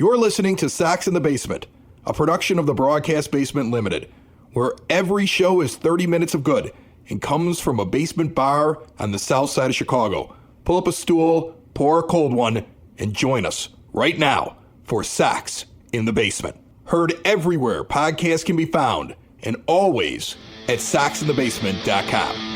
You're listening to Sox in the Basement, a production of the Broadcast Basement Limited, where every show is 30 minutes of good and comes from a basement bar on the south side of Chicago. Pull up a stool, pour a cold one, and join us right now for Sox in the Basement. Heard everywhere podcasts can be found, and always at soxinthebasement.com.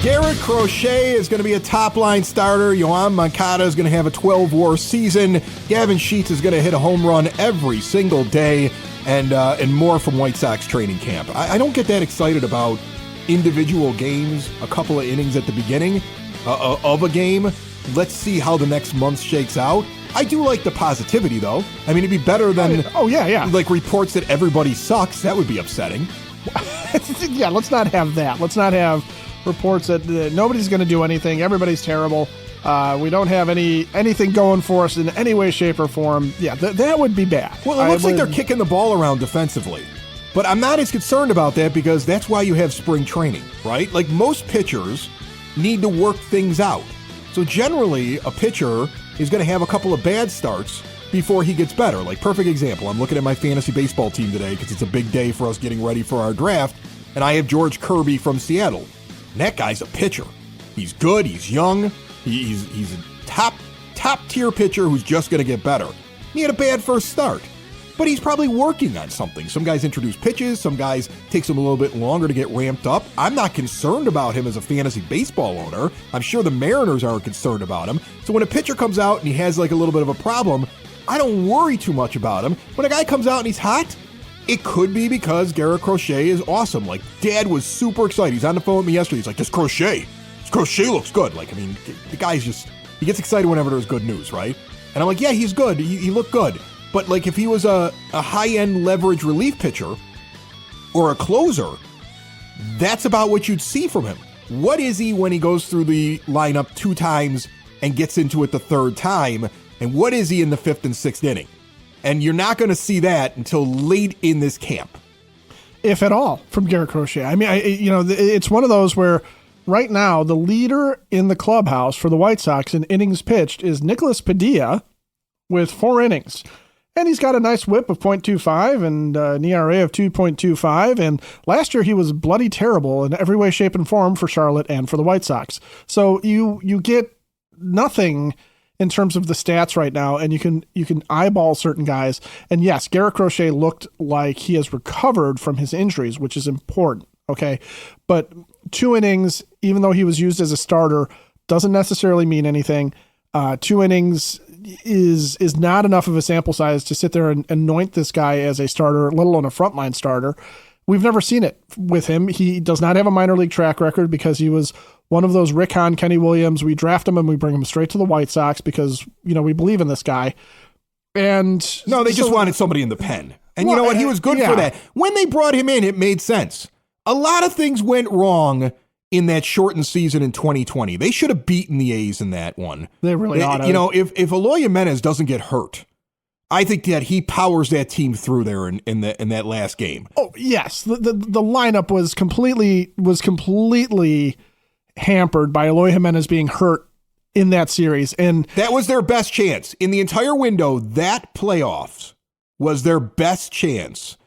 Garrett Crochet is going to be a top-line starter. Yoan Moncada is going to have a 12-WAR season. Gavin Sheets is going to hit a home run every single day, and more from White Sox training camp. I don't get that excited about individual games, a couple of innings at the beginning of a game. Let's see how the next month shakes out. I do like the positivity, though. I mean, it'd be better than like reports that everybody sucks. That would be upsetting. Yeah, let's not have that. Let's not have reports that nobody's going to do anything. Everybody's terrible. We don't have anything going for us in any way, shape, or form. Yeah, that would be bad. Well, it looks like they're kicking the ball around defensively. But I'm not as concerned about that because that's why you have spring training, right? Like most pitchers need to work things out. So generally, a pitcher is going to have a couple of bad starts before he gets better. Like, perfect example, I'm looking at my fantasy baseball team today because it's a big day for us getting ready for our draft, and I have George Kirby from Seattle. And that guy's a pitcher. He's good, he's young, he's a top tier pitcher who's just going to get better. He had a bad first start, but he's probably working on something. Some guys introduce pitches, some guys takes them a little bit longer to get ramped up. I'm not concerned about him as a fantasy baseball owner. I'm sure the Mariners aren't concerned about him. So when a pitcher comes out and he has like a little bit of a problem, I don't worry too much about him. When a guy comes out and he's hot, it could be because Garrett Crochet is awesome. Like, Dad was super excited. He's on the phone with me yesterday. He's like, this Crochet looks good. Like, I mean, the guy's just, he gets excited whenever there's good news, right? And I'm like, yeah, he's good. He looked good. But, like, if he was a high-end leverage relief pitcher or a closer, that's about what you'd see from him. What is he when he goes through the lineup 2 times and gets into it the 3rd time? And what is he in the 5th and 6th inning? And you're not going to see that until late in this camp, if at all, from Garrett Crochet. I mean, it's one of those where right now the leader in the clubhouse for the White Sox in innings pitched is Nicholas Padilla with 4 innings. And he's got a nice whip of .25 and an ERA of 2.25. And last year he was bloody terrible in every way, shape, and form for Charlotte and for the White Sox. So you get nothing in terms of the stats right now, and you can eyeball certain guys. And yes, Garrett Crochet looked like he has recovered from his injuries, which is important. Okay. But 2 innings, even though he was used as a starter, doesn't necessarily mean anything. 2 innings is not enough of a sample size to sit there and anoint this guy as a starter, let alone a frontline starter. We've never seen it with him. He does not have a minor league track record because he was one of those Rick Hahn, Kenny Williams. We draft him and we bring him straight to the White Sox because, we believe in this guy. And no, they just wanted somebody in the pen. And you know what? He was good for that. When they brought him in, it made sense. A lot of things went wrong in that shortened season in 2020. They should have beaten the A's in that one. They really ought to. If Eloy Jimenez doesn't get hurt, I think that he powers that team through there in that last game. Oh, yes. The lineup was completely hampered by Eloy Jimenez being hurt in that series. And that was their best chance. In the entire window, that playoffs was their best chance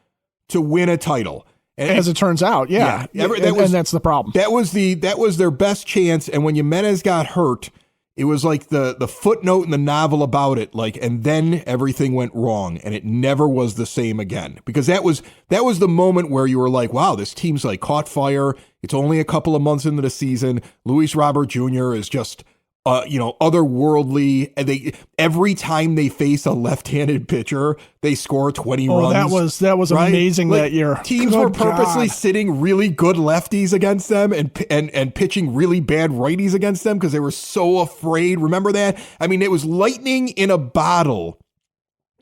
to win a title. And, as it turns out, yeah. And that's the problem. That was their best chance. And when Jimenez got hurt, it was like the footnote in the novel about it, like, and then everything went wrong and it never was the same again. Because that was the moment where you were like, wow, this team's like caught fire. It's only a couple of months into the season. Luis Robert Jr. is just otherworldly. And every time they face a left-handed pitcher, they score 20 runs. That was right? Amazing that year. Teams were purposely sitting really good lefties against them and pitching really bad righties against them because they were so afraid. Remember that? I mean, it was lightning in a bottle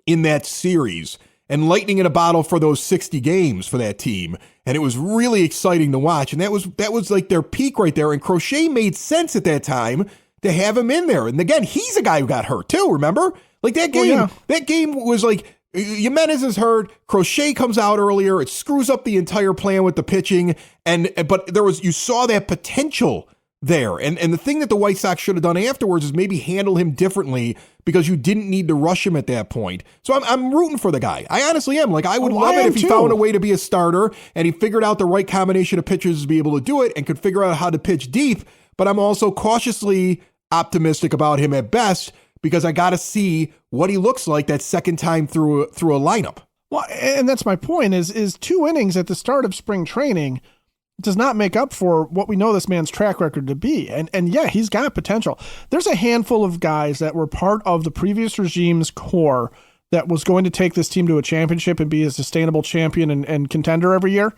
in that series and lightning in a bottle for those 60 games for that team. And it was really exciting to watch. And that was like their peak right there. And Crochet made sense at that time to have him in there. And again, he's a guy who got hurt too, remember? Like that game, That game was like, Jimenez is hurt, Crochet comes out earlier, it screws up the entire plan with the pitching, but you saw that potential there. And the thing that the White Sox should have done afterwards is maybe handle him differently because you didn't need to rush him at that point. So I'm rooting for the guy. I honestly am. Like, I would love it if he found a way to be a starter and he figured out the right combination of pitchers to be able to do it and could figure out how to pitch deep. But I'm also cautiously optimistic about him at best because I got to see what he looks like that second time through a lineup. Well, and that's my point is 2 innings at the start of spring training does not make up for what we know this man's track record to be. And yeah, he's got potential. There's a handful of guys that were part of the previous regime's core that was going to take this team to a championship and be a sustainable champion and contender every year.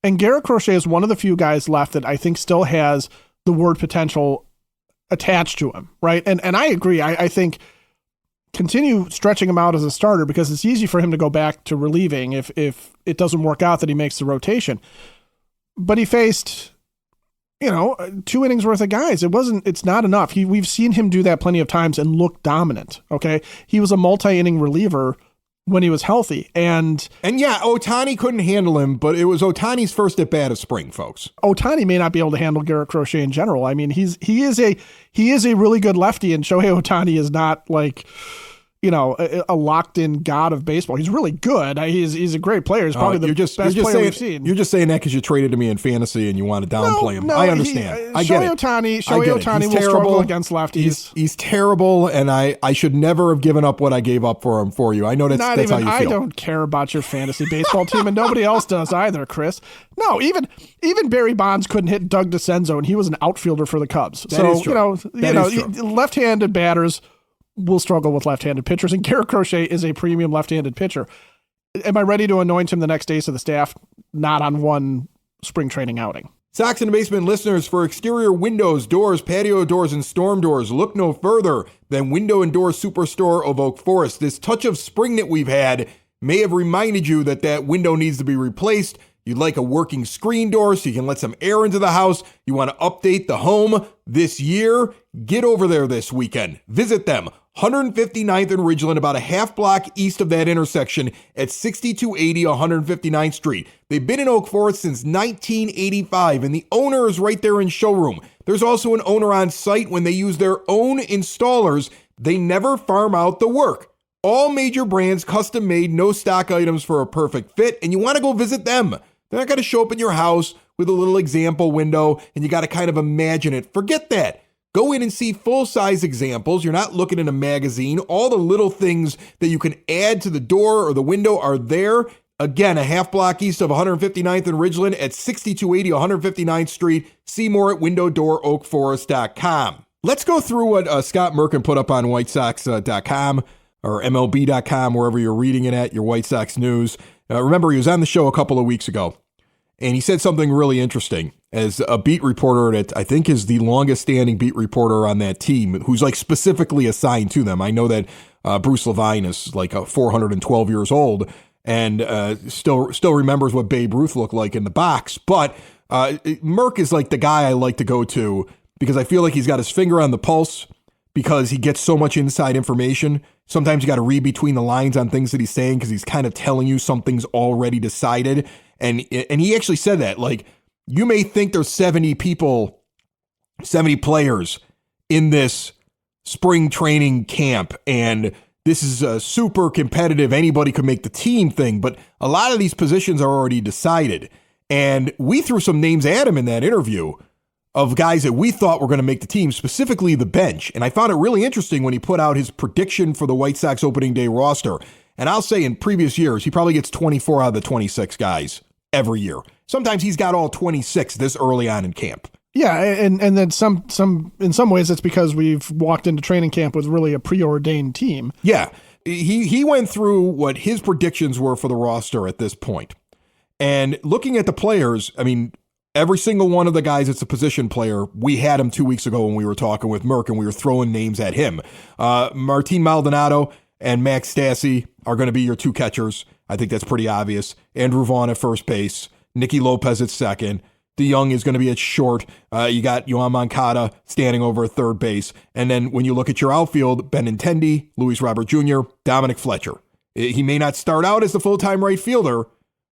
And Garrett Crochet is one of the few guys left that I think still has the word potential attached to him, right? And I agree. I think continue stretching him out as a starter because it's easy for him to go back to relieving if it doesn't work out that he makes the rotation. But he faced, 2 innings worth of guys. It's not enough. We've seen him do that plenty of times and look dominant. Okay. He was a multi-inning reliever when he was healthy. And yeah, Ohtani couldn't handle him, but it was Ohtani's first at bat of spring, folks. Ohtani may not be able to handle Garrett Crochet in general. I mean, he is a really good lefty, and Shohei Ohtani is not like, a locked-in god of baseball. He's really good. He's a great player. He's probably the best player we've seen. You're just saying that because you traded him in fantasy and you want to downplay him. I understand. I get it. Shohei Ohtani will struggle against lefties. He's terrible, and I should never have given up what I gave up for him for you. I know that's how you feel. I don't care about your fantasy baseball team, and nobody else does either, Chris. No, even Barry Bonds couldn't hit Doug DeCenzo, and he was an outfielder for the Cubs. Left-handed batters will struggle with left-handed pitchers, and Garrett Crochet is a premium left-handed pitcher. Am I ready to anoint him the next ace of the staff? Not on one spring training outing. Sox in the Basement listeners, for exterior windows, doors, patio doors, and storm doors, look no further than Window and Door Superstore of Oak Forest. This touch of spring that we've had may have reminded you that window needs to be replaced. You'd like a working screen door so you can let some air into the house. You want to update the home this year? Get over there this weekend. Visit them. 159th and Ridgeland, about a half block east of that intersection at 6280 159th Street. They've been in Oak Forest since 1985, and the owner is right there in showroom. There's also an owner on site. When they use their own installers, they never farm out the work. All major brands, custom made, no stock items for a perfect fit, and you want to go visit them. They're not going to show up in your house with a little example window, and you got to kind of imagine it. Forget that. Go in and see full-size examples. You're not looking in a magazine. All the little things that you can add to the door or the window are there. Again, a half block east of 159th and Ridgeland at 6280 159th Street. See more at windowdooroakforest.com. Let's go through what Scott Merkin put up on whitesox.com or MLB.com, wherever you're reading it at, your White Sox news. Remember, he was on the show a couple of weeks ago, and he said something really interesting. As a beat reporter that I think is the longest standing beat reporter on that team, who's like specifically assigned to them. I know that Bruce Levine is like 412 years old and still remembers what Babe Ruth looked like in the box. But Merck is like the guy I like to go to because I feel like he's got his finger on the pulse because he gets so much inside information. Sometimes you got to read between the lines on things that he's saying because he's kind of telling you something's already decided. And he actually said that, like, you may think there's 70 players in this spring training camp, and this is a super competitive, anybody could make the team thing, but a lot of these positions are already decided. And we threw some names at him in that interview of guys that we thought were going to make the team, specifically the bench. And I found it really interesting when he put out his prediction for the White Sox opening day roster. And I'll say in previous years, he probably gets 24 out of the 26 guys every year. Sometimes he's got all 26 this early on in camp. Yeah, and then some in some ways it's because we've walked into training camp with really a preordained team. Yeah, he went through what his predictions were for the roster at this point. And looking at the players, I mean, every single one of the guys that's a position player, we had him 2 weeks ago when we were talking with Merck and we were throwing names at him. Martin Maldonado and Max Stassi are going to be your two catchers. I think that's pretty obvious. Andrew Vaughn at first base. Nicky Lopez at second. DeYoung is going to be at short. You got Yohan Moncada standing over at third base. And then when you look at your outfield, Benintendi, Luis Robert Jr., Dominic Fletcher. He may not start out as the full-time right fielder,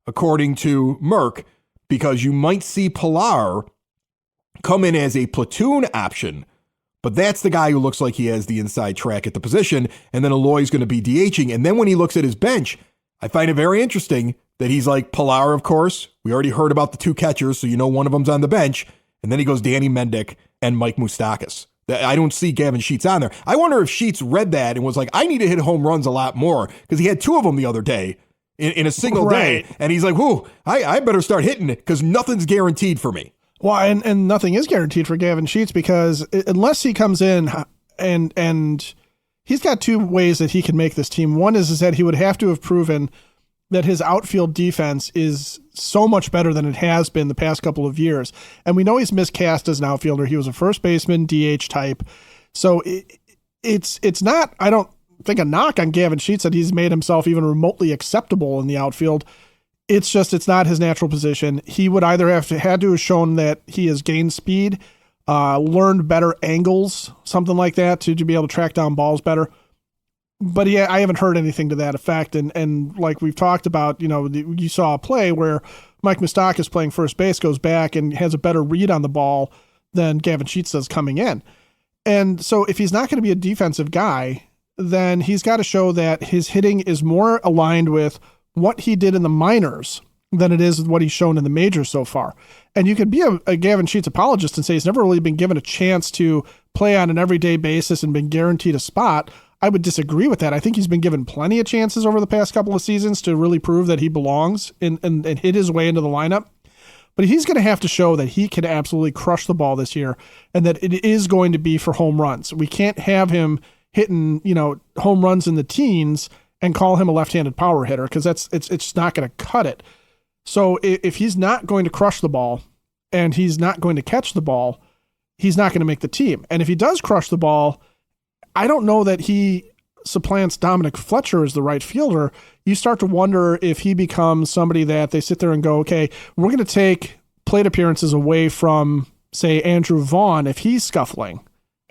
according to Merck, because you might see Pilar come in as a platoon option, but that's the guy who looks like he has the inside track at the position, and then Eloy's going to be DHing. And then when he looks at his bench, I find it very interesting that he's like Pilar, of course. We already heard about the 2 catchers, so you know one of them's on the bench. And then he goes Danny Mendick and Mike Moustakas. I don't see Gavin Sheets on there. I wonder if Sheets read that and was like, I need to hit home runs a lot more, because he had 2 of them the other day in a single day. And he's like, whoo, I better start hitting it because nothing's guaranteed for me. Well, and nothing is guaranteed for Gavin Sheets, because unless he comes in and he's got 2 ways that he can make this team. One is that he would have to have proven that his outfield defense is so much better than it has been the past couple of years. And we know he's miscast as an outfielder. He was a first baseman, DH type. So it's not, I don't think, a knock on Gavin Sheets that he's made himself even remotely acceptable in the outfield. It's just, it's not his natural position. He would either had to have shown that he has gained speed, learned better angles, something like that, to be able to track down balls better. But yeah, I haven't heard anything to that effect. And like we've talked about, you saw a play where Mike Moustakas playing first base goes back and has a better read on the ball than Gavin Sheets does coming in. And so if he's not going to be a defensive guy, then he's got to show that his hitting is more aligned with what he did in the minors than it is what he's shown in the majors so far. And you could be a Gavin Sheets apologist and say he's never really been given a chance to play on an everyday basis and been guaranteed a spot. I would disagree with that. I think he's been given plenty of chances over the past couple of seasons to really prove that he belongs and hit his way into the lineup. But he's going to have to show that he can absolutely crush the ball this year and that it is going to be for home runs. We can't have him hitting, home runs in the teens and call him a left-handed power hitter, because it's just not going to cut it. So if he's not going to crush the ball and he's not going to catch the ball, he's not going to make the team. And if he does crush the ball, I don't know that he supplants Dominic Fletcher as the right fielder. You start to wonder if he becomes somebody that they sit there and go, okay, we're going to take plate appearances away from, say, Andrew Vaughn if he's scuffling,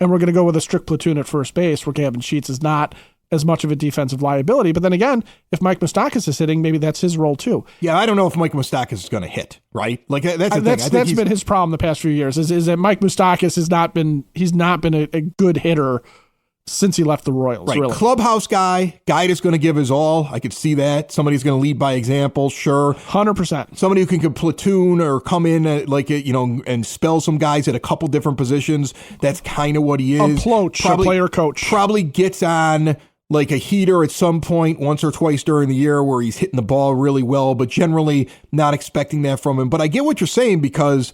and we're going to go with a strict platoon at first base where Gavin Sheets is not as much of a defensive liability. But then again, if Mike Moustakas is hitting, maybe that's his role too. Yeah, I don't know if Mike Moustakas is going to hit, right? Like that's the thing. That's been his problem the past few years is that Mike Moustakas has not been a good hitter since he left the Royals. Right. Really. Clubhouse guy that's going to give his all. I could see that. Somebody's going to lead by example, sure. 100%. Somebody who can platoon or come in and spell some guys at a couple different positions. That's kind of what he is. A player coach. Probably gets on like a heater at some point once or twice during the year where he's hitting the ball really well, but generally not expecting that from him. But I get what you're saying, because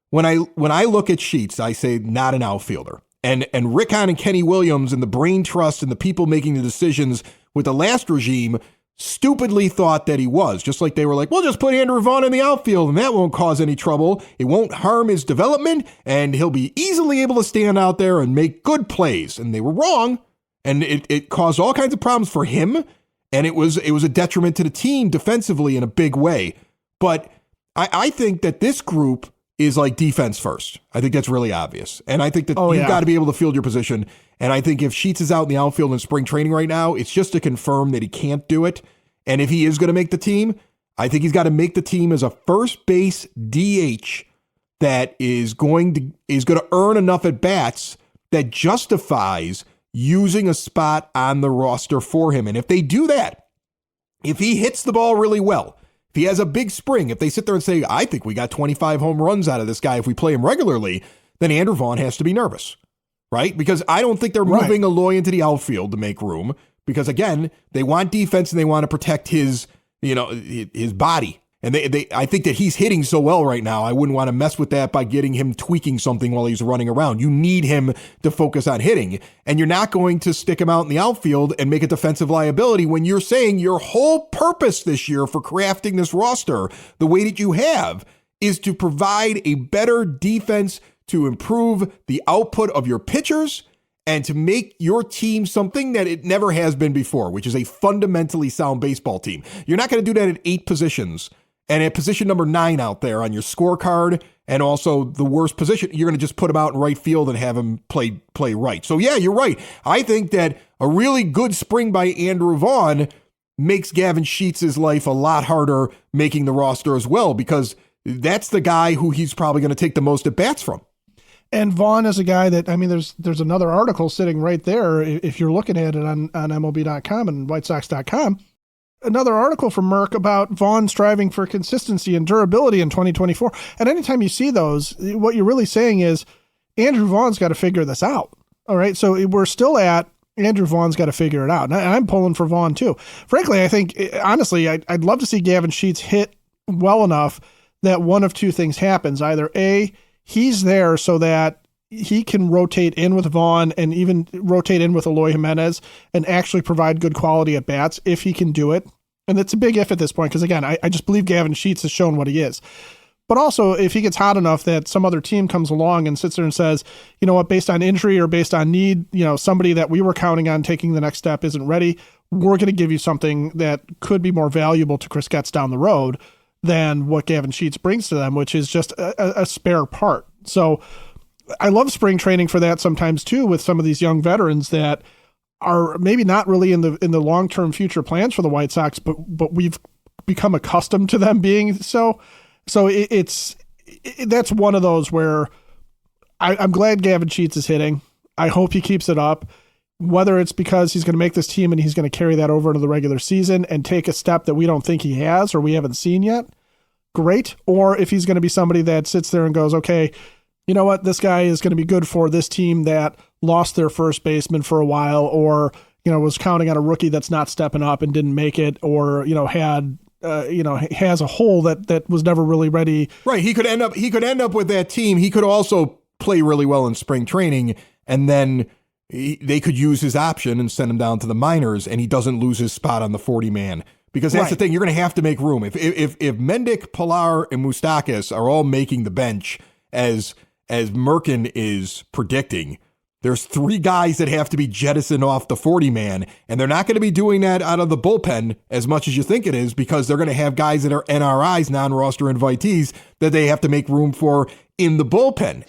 when I look at Sheets, I say not an outfielder. And Rick Hahn and Kenny Williams and the brain trust and the people making the decisions with the last regime stupidly thought that he was. Just like they were like, we'll just put Andrew Vaughn in the outfield and that won't cause any trouble. It won't harm his development and he'll be easily able to stand out there and make good plays. And they were wrong. And it caused all kinds of problems for him. And it was a detriment to the team defensively in a big way. But I think that this group is like defense first. I think that's really obvious. And I think that you've got to be able to field your position. And I think if Sheets is out in the outfield in spring training right now, it's just to confirm that he can't do it. And if he is going to make the team, I think he's got to make the team as a first base DH that is going to earn enough at bats that justifies using a spot on the roster for him. And if they do that, if he hits the ball really well, if he has a big spring, if they sit there and say, I think we got 25 home runs out of this guy if we play him regularly, then Andrew Vaughn has to be nervous, right? Because I don't think they're moving Eloy into the outfield to make room, because again, they want defense and they want to protect his body. And I think that he's hitting so well right now, I wouldn't want to mess with that by getting him tweaking something while he's running around. You need him to focus on hitting, and you're not going to stick him out in the outfield and make a defensive liability when you're saying your whole purpose this year for crafting this roster the way that you have is to provide a better defense to improve the output of your pitchers and to make your team something that it never has been before, which is a fundamentally sound baseball team. You're not going to do that at 8 positions. And at position number 9 out there on your scorecard, and also the worst position, you're going to just put him out in right field and have him play right. So yeah, you're right. I think that a really good spring by Andrew Vaughn makes Gavin Sheets' life a lot harder making the roster as well, because that's the guy who he's probably going to take the most at bats from. And Vaughn is a guy that, I mean, there's another article sitting right there if you're looking at it on MLB.com and WhiteSox.com. Another article from Merck about Vaughn striving for consistency and durability in 2024. And anytime you see those, what you're really saying is Andrew Vaughn's got to figure this out. All right. So we're still at Andrew Vaughn's got to figure it out. And I'm pulling for Vaughn too. Frankly, I think, honestly, I'd love to see Gavin Sheets hit well enough that one of two things happens. Either A, he's there so that he can rotate in with Vaughn and even rotate in with Eloy Jimenez and actually provide good quality at bats if he can do it. And it's a big if at this point, because again, I just believe Gavin Sheets has shown what he is. But also, if he gets hot enough that some other team comes along and sits there and says, you know what, based on injury or based on need, you know, somebody that we were counting on taking the next step isn't ready, we're going to give you something that could be more valuable to Chris Getz down the road than what Gavin Sheets brings to them, which is just a spare part. So I love spring training for that sometimes too, with some of these young veterans that are maybe not really in the long-term future plans for the White Sox, but we've become accustomed to them being so. So that's one of those where I'm glad Gavin Sheets is hitting. I hope he keeps it up, whether it's because he's going to make this team and he's going to carry that over into the regular season and take a step that we don't think he has or we haven't seen yet. Great. Or if he's going to be somebody that sits there and goes, okay, you know what, this guy is going to be good for this team that lost their first baseman for a while, or, you know, was counting on a rookie that's not stepping up and didn't make it, or, you know, has a hole that was never really ready. Right. He could end up with that team. He could also play really well in spring training, and then they could use his option and send him down to the minors, and he doesn't lose his spot on the 40-man. Because that's the thing. You're going to have to make room. If Mendick, Pilar, and Moustakas are all making the bench as Merkin is predicting, there's 3 guys that have to be jettisoned off the 40-man, and they're not going to be doing that out of the bullpen as much as you think it is, because they're going to have guys that are NRIs, non-roster invitees, that they have to make room for in the bullpen.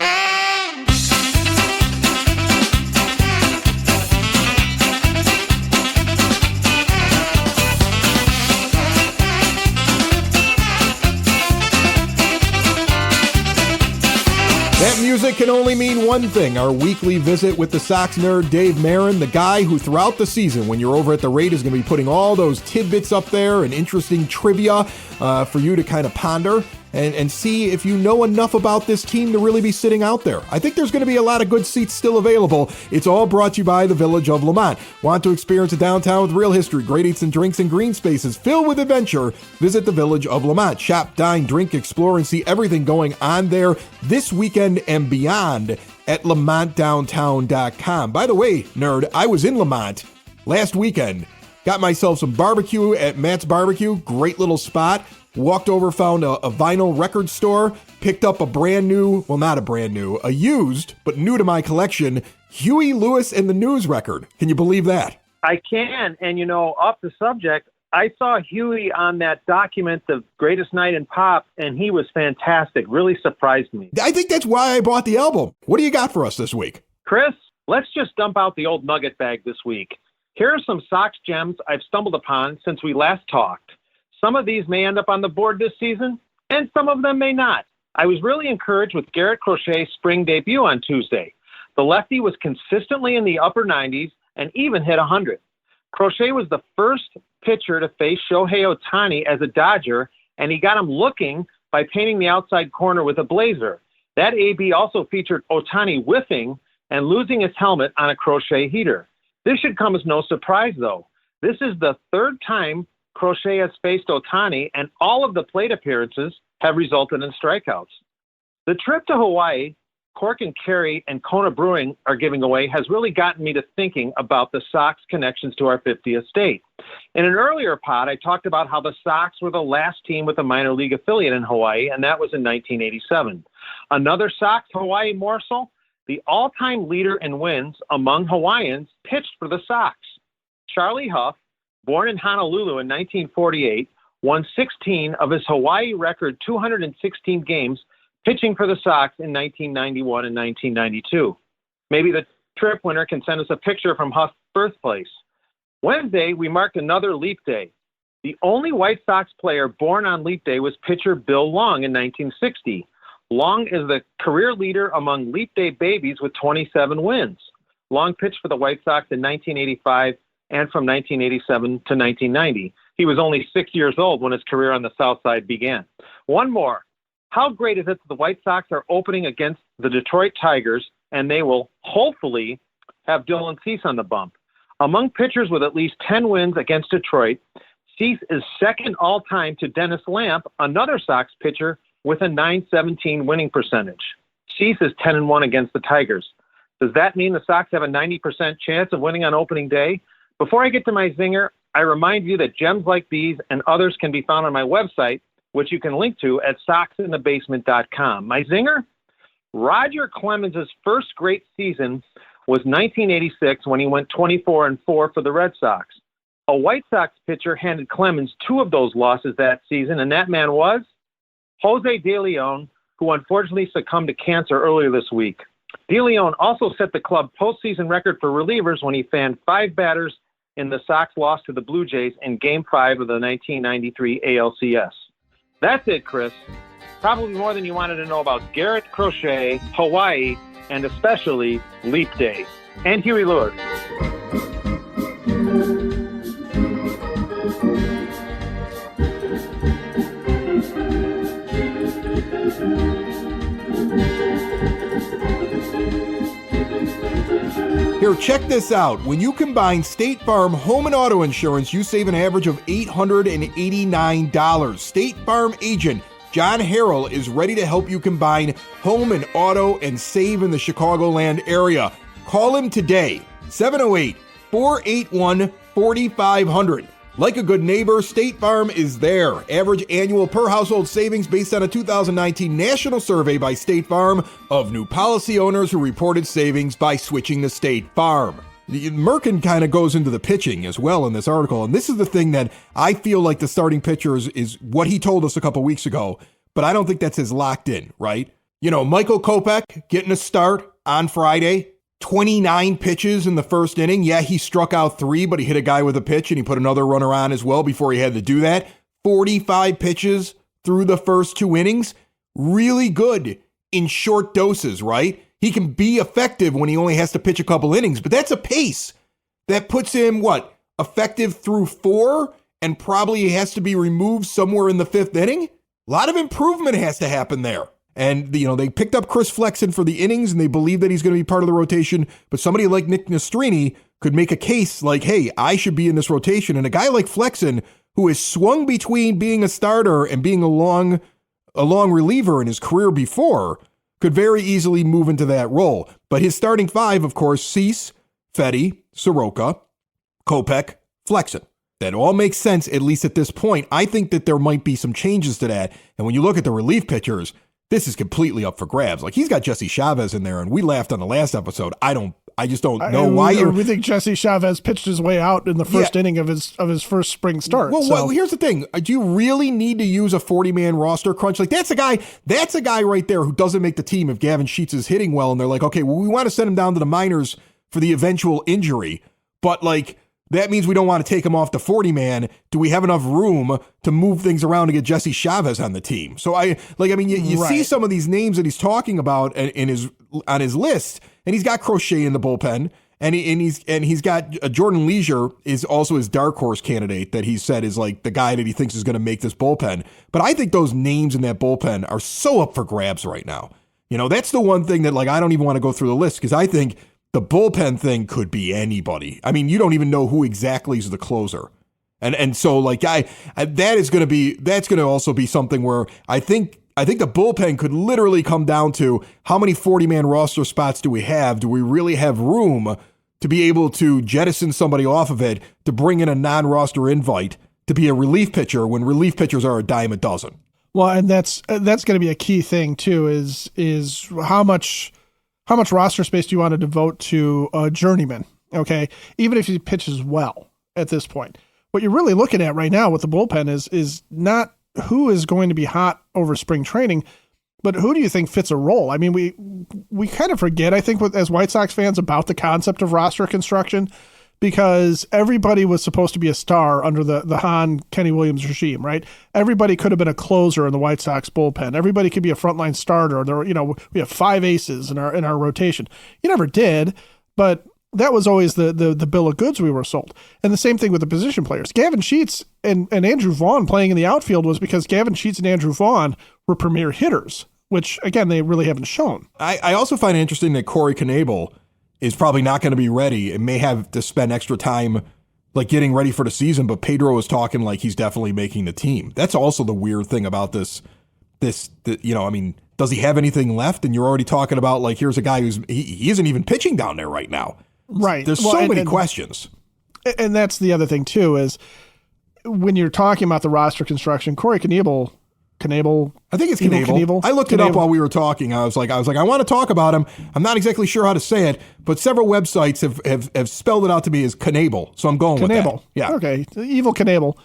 That music can only mean one thing: our weekly visit with the Sox nerd Dave Marin, the guy who throughout the season, when you're over at the rate, is going to be putting all those tidbits up there and interesting trivia for you to kind of ponder and see if you know enough about this team to really be sitting out there. I think there's going to be a lot of good seats still available. It's all brought to you by the Village of Lamont. Want to experience a downtown with real history, great eats and drinks, and green spaces filled with adventure? Visit the Village of Lamont. Shop, dine, drink, explore, and see everything going on there this weekend and beyond at LamontDowntown.com. By the way, nerd, I was in Lamont last weekend. Got myself some barbecue at Matt's Barbecue. Great little spot. Walked over, found a vinyl record store, picked up a used, but new to my collection, Huey Lewis and the News record. Can you believe that? I can. And, you know, off the subject, I saw Huey on that document, The Greatest Night in Pop, and he was fantastic. Really surprised me. I think that's why I bought the album. What do you got for us this week? Chris, let's just dump out the old nugget bag this week. Here are some Sox gems I've stumbled upon since we last talked. Some of these may end up on the board this season, and some of them may not. I was really encouraged with Garrett Crochet's spring debut on Tuesday. The lefty was consistently in the upper 90s and even hit 100. Crochet was the first pitcher to face Shohei Ohtani as a Dodger, and he got him looking by painting the outside corner with a blazer. That AB also featured Ohtani whiffing and losing his helmet on a Crochet heater. This should come as no surprise, though. This is the third time Crochet has faced Ohtani, and all of the plate appearances have resulted in strikeouts. The trip to Hawaii, Cork and Kerry and Kona Brewing are giving away, has really gotten me to thinking about the Sox connections to our 50th state. In an earlier pod, I talked about how the Sox were the last team with a minor league affiliate in Hawaii, and that was in 1987. Another Sox Hawaii morsel: the all-time leader in wins among Hawaiians pitched for the Sox. Charlie Huff, born in Honolulu in 1948, won 16 of his Hawaii record 216 games pitching for the Sox in 1991 and 1992. Maybe the trip winner can send us a picture from Huff's birthplace. Wednesday, we marked another leap day. The only White Sox player born on leap day was pitcher Bill Long in 1960. Long is the career leader among leap day babies with 27 wins. Long pitched for the White Sox in 1985 and from 1987 to 1990. He was only 6 years old when his career on the South Side began. One more. How great is it that the White Sox are opening against the Detroit Tigers, and they will hopefully have Dylan Cease on the bump? Among pitchers with at least 10 wins against Detroit, Cease is second all-time to Dennis Lamp, another Sox pitcher with a .917 winning percentage. Cease is 10-1 against the Tigers. Does that mean the Sox have a 90% chance of winning on opening day? Before I get to my zinger, I remind you that gems like these and others can be found on my website, which you can link to at soxinthebasement.com. My zinger? Roger Clemens' first great season was 1986 when he went 24-4 for the Red Sox. A White Sox pitcher handed Clemens two of those losses that season, and that man was Jose De Leon, who unfortunately succumbed to cancer earlier this week. De Leon also set the club postseason record for relievers when he fanned 5 batters in the Sox loss to the Blue Jays in Game 5 of the 1993 ALCS. That's it, Chris. Probably more than you wanted to know about Garrett Crochet, Hawaii, and especially Leap Day. And Huey Lewis. Here, check this out. When you combine State Farm home and auto insurance, you save an average of $889. State Farm agent John Harrell is ready to help you combine home and auto and save in the Chicagoland area. Call him today, 708-481-4500. Like a good neighbor, State Farm is there. Average annual per household savings based on a 2019 national survey by State Farm of new policy owners who reported savings by switching to State Farm. Merkin kind of goes into the pitching as well in this article, and this is the thing that I feel like the starting pitchers is what he told us a couple weeks ago, but I don't think that's as locked in, right? You know, Michael Kopech getting a start on Friday. 29 pitches in the first inning. Yeah, he struck out 3, but he hit a guy with a pitch and he put another runner on as well before he had to do that. 45 pitches through the first 2 innings. Really good in short doses, right? He can be effective when he only has to pitch a couple innings, but that's a pace that puts him, effective through 4, and probably he has to be removed somewhere in the 5th inning? A lot of improvement has to happen there. And, they picked up Chris Flexen for the innings, and they believe that he's going to be part of the rotation. But somebody like Nick Nastrini could make a case like, hey, I should be in this rotation. And a guy like Flexen, who has swung between being a starter and being a long reliever in his career before, could very easily move into that role. But his starting 5, of course, Cease, Fedde, Soroka, Kopech, Flexen. That all makes sense, at least at this point. I think that there might be some changes to that. And when you look at the relief pitchers, this is completely up for grabs. Like, he's got Jesse Chavez in there, and we laughed on the last episode. I just don't know why we think Jesse Chavez pitched his way out in the first inning of his first spring start. Well, here's the thing. Do you really need to use a 40-man roster crunch? Like, that's a guy right there who doesn't make the team if Gavin Sheets is hitting well, and they're like, okay, well, we want to send him down to the minors for the eventual injury, but that means we don't want to take him off the 40-man. Do we have enough room to move things around to get Jesse Chavez on the team? So you see some of these names that he's talking about on his list, and he's got Crochet in the bullpen, and he's got Jordan Leisure is also his dark horse candidate that he said is like the guy that he thinks is going to make this bullpen. But I think those names in that bullpen are so up for grabs right now. That's the one thing that I don't even want to go through the list because I think the bullpen thing could be anybody. I mean, you don't even know who exactly is the closer. And so that's going to also be something where I think the bullpen could literally come down to how many 40-man roster spots do we have? Do we really have room to be able to jettison somebody off of it to bring in a non-roster invite to be a relief pitcher when relief pitchers are a dime a dozen? Well, and that's going to be a key thing too, is how much roster space do you want to devote to a journeyman? Okay. Even if he pitches well at this point, what you're really looking at right now with the bullpen is not who is going to be hot over spring training, but who do you think fits a role? I mean, we kind of forget, I think, as White Sox fans about the concept of roster construction, because everybody was supposed to be a star under the Hahn, Kenny Williams regime, right? Everybody could have been a closer in the White Sox bullpen. Everybody could be a frontline starter. There, we have 5 aces in our rotation. You never did, but that was always the bill of goods we were sold. And the same thing with the position players. Gavin Sheets and Andrew Vaughn playing in the outfield was because Gavin Sheets and Andrew Vaughn were premier hitters, which, again, they really haven't shown. I also find it interesting that Corey Knebel is probably not going to be ready and may have to spend extra time like getting ready for the season, but Pedro is talking like he's definitely making the team. That's also the weird thing about this, does he have anything left? And you're already talking about like, here's a guy he isn't even pitching down there right now. Right. There's so many questions. And that's the other thing too, is when you're talking about the roster construction, Corey Knebel, I think it's Knebel. I looked it up while we were talking. I was like, I want to talk about him. I'm not exactly sure how to say it, but several websites have spelled it out to me as Knebel. So I'm going with that. Yeah. Okay. Evil Knebel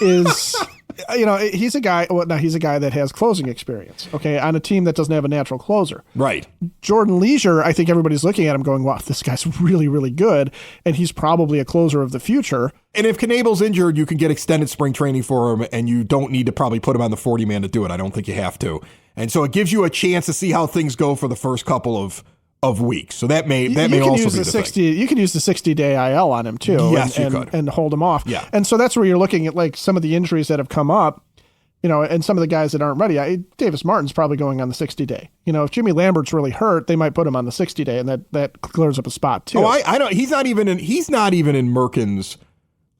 is, he's a guy. Well, now he's a guy that has closing experience. Okay, on a team that doesn't have a natural closer. Right. Jordan Leisure, I think everybody's looking at him going, wow, this guy's really, really good, and he's probably a closer of the future. And if Knebel's injured, you can get extended spring training for him, and you don't need to probably put him on the 40-man to do it. I don't think you have to. And so it gives you a chance to see how things go for the first couple of weeks. So that may also be the 60. You can use the 60-day IL on him too. Yes, you could. And hold him off. Yeah. And so that's where you're looking at like some of the injuries that have come up, and some of the guys that aren't ready. Davis Martin's probably going on the 60-day. If Jimmy Lambert's really hurt, they might put him on the 60-day, and that clears up a spot too. Oh, I don't. He's not even in Merkin's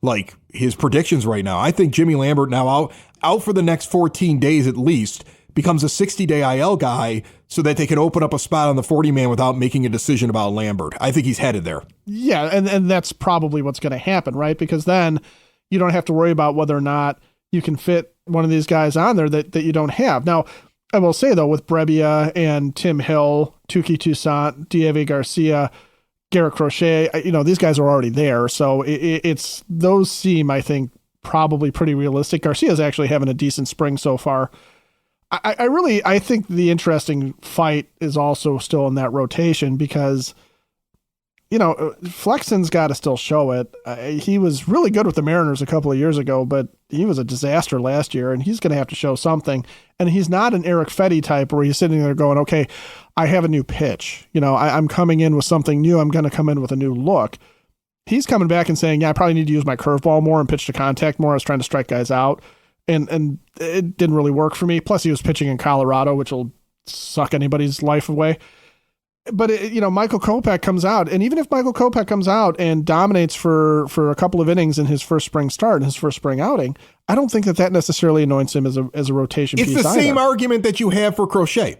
like his predictions right now. I think Jimmy Lambert now out for the next 14 days at least becomes a 60-day IL guy so that they can open up a spot on the 40-man without making a decision about Lambert. I think he's headed there. Yeah, and that's probably what's going to happen, right? Because then you don't have to worry about whether or not you can fit one of these guys on there that you don't have. Now, I will say, though, with Brebbia and Tim Hill, Tuki Toussaint, Diego Garcia, Garrett Crochet, these guys are already there. So it's those seem, I think, probably pretty realistic. Garcia's actually having a decent spring so far. I think the interesting fight is also still in that rotation because, Flexen's got to still show it. He was really good with the Mariners a couple of years ago, but he was a disaster last year, and he's going to have to show something. And he's not an Eric Fetty type where he's sitting there going, okay, I have a new pitch. I'm coming in with something new. I'm going to come in with a new look. He's coming back and saying, yeah, I probably need to use my curveball more and pitch to contact more. I was trying to strike guys out. And it didn't really work for me. Plus, he was pitching in Colorado, which will suck anybody's life away. But, Michael Kopech comes out. And even if Michael Kopech comes out and dominates for a couple of innings in his first spring start and his first spring outing, I don't think that necessarily anoints him as a rotation piece. It's the same argument that you have for Crochet.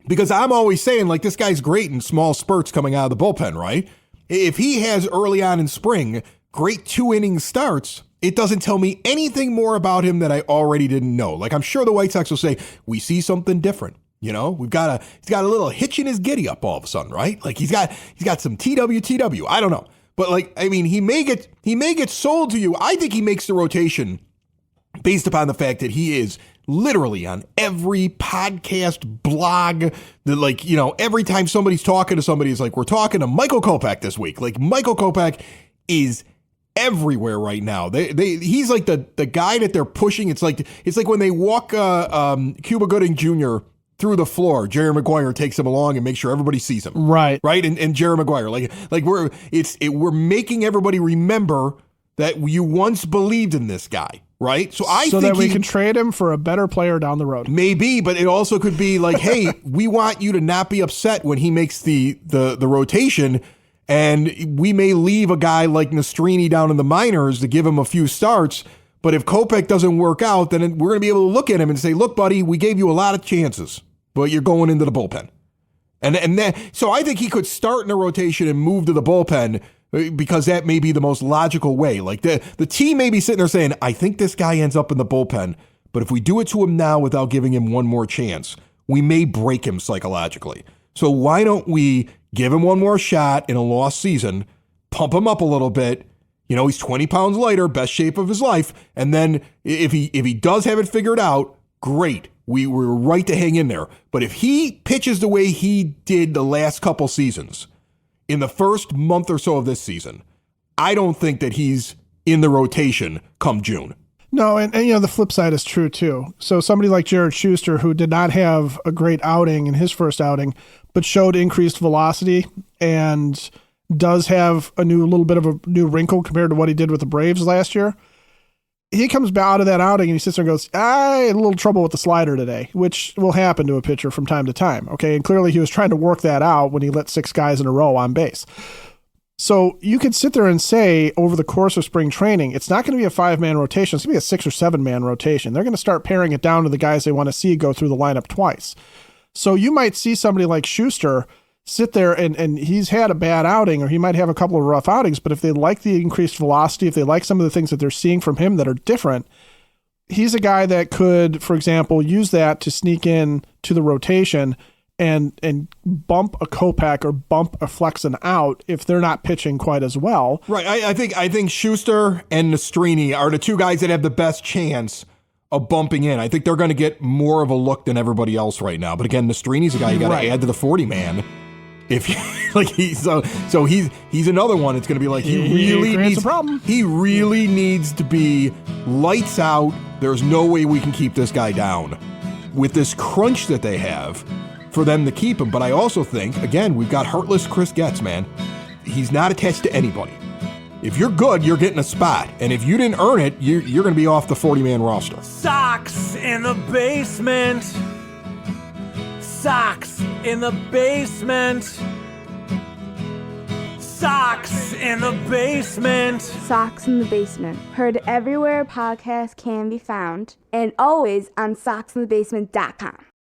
Because I'm always saying, like, this guy's great in small spurts coming out of the bullpen, right? If he has early on in spring great 2-inning starts, it doesn't tell me anything more about him that I already didn't know. Like, I'm sure the White Sox will say, we see something different. He's got a little hitch in his giddy up all of a sudden, right? Like he's got some TW. I don't know. But he may get sold to you. I think he makes the rotation based upon the fact that he is literally on every podcast, blog, every time somebody's talking to somebody, it's like, we're talking to Michael Kopech this week. Like, Michael Kopech is everywhere right now. He's like the guy that they're pushing. It's like when they walk Cuba Gooding Jr. through the floor, Jerry Maguire takes him along and makes sure everybody sees him. Right. And Jerry Maguire, we're making everybody remember that you once believed in this guy, right? So think that we can trade him for a better player down the road. Maybe, but it also could be like, hey, we want you to not be upset when he makes the rotation, and we may leave a guy like Nastrini down in the minors to give him a few starts. But if Kopech doesn't work out, then we're going to be able to look at him and say, look, buddy, we gave you a lot of chances, but you're going into the bullpen. So I think he could start in the rotation and move to the bullpen because that may be the most logical way. Like the team may be sitting there saying, I think this guy ends up in the bullpen, but if we do it to him now without giving him one more chance, we may break him psychologically. So why don't we give him one more shot in a lost season, pump him up a little bit. He's 20 pounds lighter, best shape of his life. And then if he does have it figured out, great. We were right to hang in there. But if he pitches the way he did the last couple seasons, in the first month or so of this season, I don't think that he's in the rotation come June. No, and the flip side is true too. So somebody like Jared Schuster, who did not have a great outing in his first outing, but showed increased velocity and does have a little bit of a new wrinkle compared to what he did with the Braves last year. He comes out of that outing and he sits there and goes, I had a little trouble with the slider today, which will happen to a pitcher from time to time. Okay. And clearly he was trying to work that out when he let 6 guys in a row on base. So you could sit there and say over the course of spring training, it's not going to be a 5-man rotation. It's going to be a 6 or 7-man rotation. They're going to start paring it down to the guys they want to see go through the lineup twice. So you might see somebody like Schuster sit there and he's had a bad outing, or he might have a couple of rough outings, but if they like the increased velocity, if they like some of the things that they're seeing from him that are different, he's a guy that could, for example, use that to sneak in to the rotation and bump a Kopech or bump a Flexen out if they're not pitching quite as well. Right. I think Schuster and Nastrini are the 2 guys that have the best chance of bumping in. I think they're going to get more of a look than everybody else right now. But again, Nastrini's a guy you got to add to the 40-man. If he's another one. It's going to be like he really needs to be lights out. There's no way we can keep this guy down with this crunch that they have for them to keep him. But I also think, again, we've got hurtless Chris Getz, man. He's not attached to anybody. If you're good, you're getting a spot. And if you didn't earn it, you're going to be off the 40-man roster. Sox in the basement. Sox in the basement. Sox in the basement. Sox in the Basement. Heard everywhere podcasts can be found. And always on soxinthebasement.com.